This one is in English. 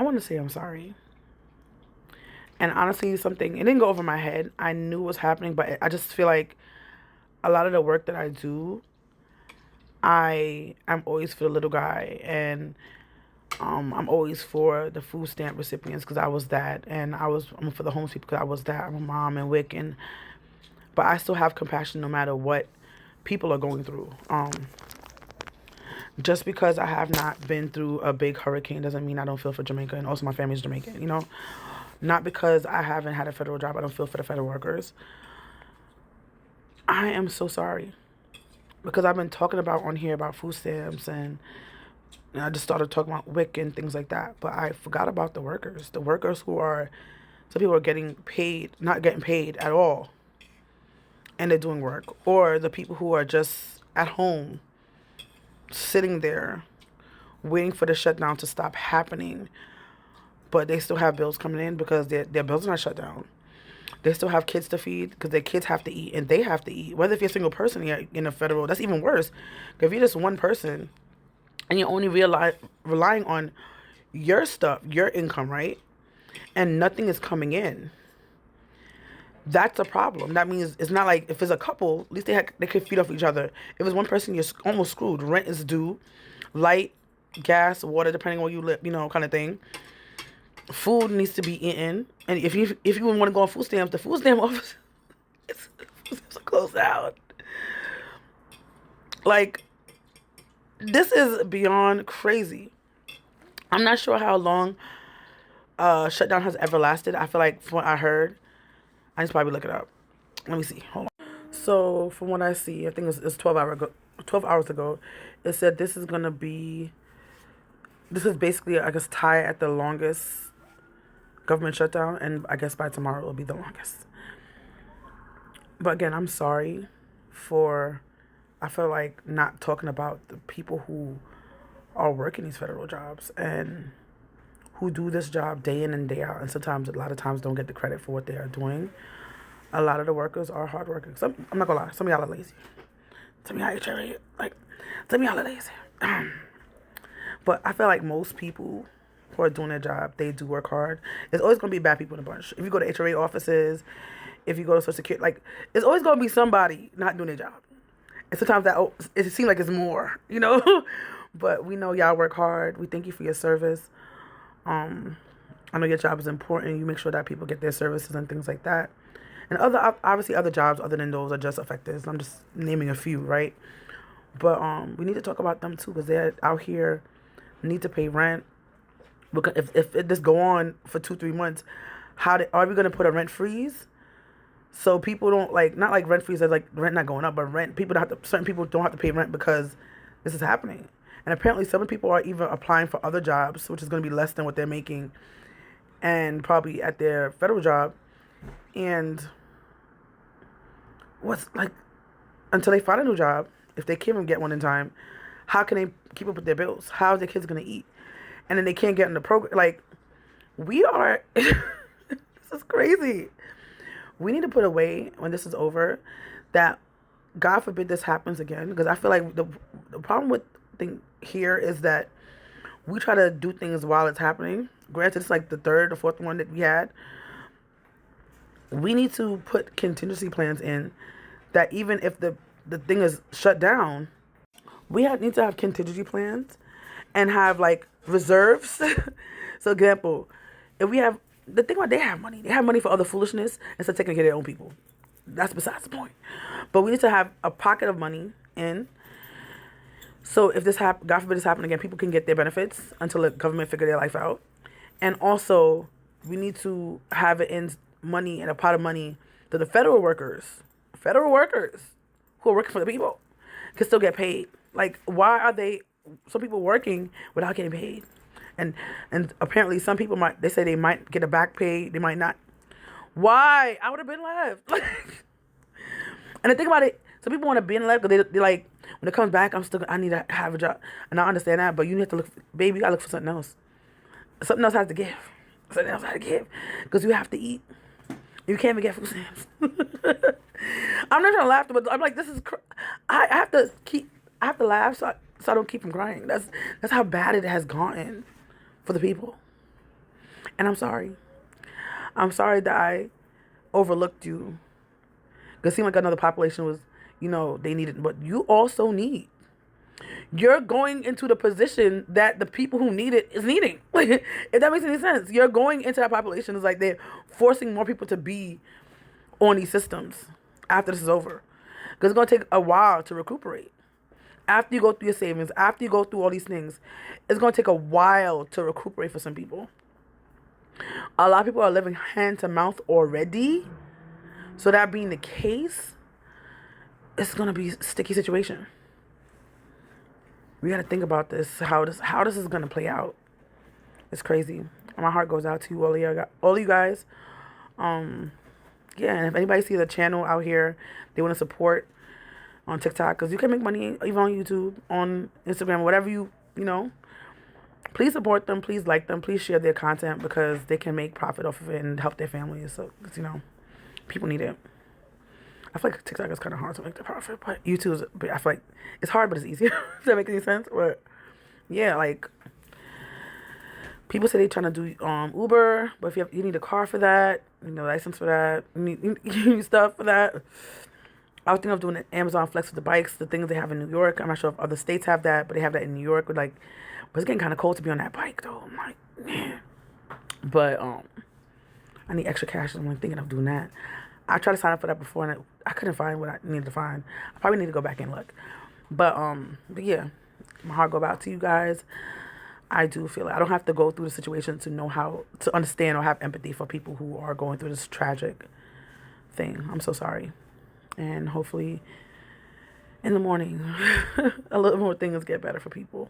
I want to say I'm sorry. And honestly, something, it didn't go over my head. I knew what was happening, but I just feel like a lot of the work that I do, I am always for the little guy. And I'm always for the food stamp recipients because I was that. And I'm for the homeless people because I was that. I'm a mom and WIC. But I still have compassion no matter what people are going through. Just because I have not been through a big hurricane doesn't mean I don't feel for Jamaica, and also my family's Jamaican, Not because I haven't had a federal job, I don't feel for the federal workers. I am so sorry because I've been talking about on here about food stamps and I just started talking about WIC and things like that, but I forgot about the workers who are, some people are getting paid, not getting paid at all, and they're doing work, or the people who are just at home sitting there waiting for the shutdown to stop happening, but they still have bills coming in because their bills are not shut down. They still have kids to feed because their kids have to eat and they have to eat. Whether if you're a single person in a federal, that's even worse. If you're just one person and you're only relying on your stuff, your income, right? And nothing is coming in. That's a problem. That means it's not like if it's a couple, at least they could feed off each other. If it's one person, you're almost screwed. Rent is due, light, gas, water, depending on where you live, kind of thing. Food needs to be eaten, and if you want to go on food stamps, the food stamp office it's closed out. Like, this is beyond crazy. I'm not sure how long shutdown has ever lasted. I feel like from what I heard, I just probably look it up. Let me see. Hold on. So from what I see, I think it's 12 hours ago. It said this is basically, I guess, tie at the longest government shutdown, and I guess by tomorrow it'll be the longest. But again, I'm sorry I feel like not talking about the people who are working these federal jobs and who do this job day in and day out, and sometimes, a lot of times, don't get the credit for what they are doing. A lot of the workers are hard workers. I'm not gonna lie, some of y'all are lazy. Some of y'all are lazy. But I feel like most people who are doing their job, they do work hard. There's always going to be bad people in a bunch. If you go to HRA offices, if you go to Social Security, it's always going to be somebody not doing their job. And sometimes it seems like it's more, But we know y'all work hard. We thank you for your service. I know your job is important. You make sure that people get their services and things like that. And obviously other jobs other than those are just affected. I'm just naming a few, right? But we need to talk about them too because they're out here, need to pay rent. Because if this go on for 2-3 months, are we gonna put a rent freeze? So people don't not like rent freeze as like rent not going up, but certain people don't have to pay rent because this is happening. And apparently some people are even applying for other jobs, which is gonna be less than what they're making, and probably at their federal job. And until they find a new job, if they can't even get one in time, how can they keep up with their bills? How are their kids gonna eat? And then they can't get in the program. We are, this is crazy. We need to put away when this is over that, God forbid this happens again. Because I feel like the problem with here is that we try to do things while it's happening. Granted, it's like the third or fourth one that we had. We need to put contingency plans in that even if the thing is shut down, need to have contingency plans and have reserves. So example, if we have the thing about they have money for other foolishness instead of taking care of their own people. That's besides the point. But we need to have a pocket of money in. So if this God forbid this happen again, people can get their benefits until the government figure their life out. And also we need to have it in money and a pot of money that the federal workers who are working for the people can still get paid. Why are some people working without getting paid? And apparently some people they say they might get a back pay, they might not. Why? I would have been left. And the thing about it, some people want to be in left because they're like, when it comes back, I need to have a job. And I understand that, but you need to you gotta look for something else. Something else has to give. Because you have to eat. You can't even get food stamps. I'm not trying to laugh, but I'm like, this is I have to laugh so I don't keep from crying. That's how bad it has gotten for the people. And I'm sorry. I'm sorry that I overlooked you. Because it seemed like another population was, they needed, but you also need. You're going into the position that the people who need it is needing. Like, if that makes any sense, you're going into that population. It's like they're forcing more people to be on these systems after this is over. Because it's going to take a while to recuperate. After you go through your savings, after you go through all these things, it's going to take a while to recuperate for some people. A lot of people are living hand to mouth already. So that being the case, it's going to be a sticky situation. We got to think about this, how this is going to play out. It's crazy. My heart goes out to you, all you guys. Yeah, and if anybody sees a channel out here, they want to support on TikTok, because you can make money even on YouTube, on Instagram, whatever please support them, please like them, please share their content, because they can make profit off of it and help their families. So, people need it. I feel like TikTok is kind of hard to make the profit, but YouTube I feel like it's hard, but it's easier. Does that make any sense? But yeah, like, people say they're trying to do Uber, but if you need a car for that, license for that, you need stuff for that. I was thinking of doing an Amazon Flex with the bikes, the things they have in New York. I'm not sure if other states have that, but they have that in New York. But it's getting kind of cold to be on that bike, though. I'm like, man. But I need extra cash. I'm thinking of doing that. I tried to sign up for that before, and I couldn't find what I needed to find. I probably need to go back and look. But yeah, my heart goes out to you guys. I do feel it. I don't have to go through the situation to know how to understand or have empathy for people who are going through this tragic thing. I'm so sorry. And hopefully in the morning, a little more things get better for people.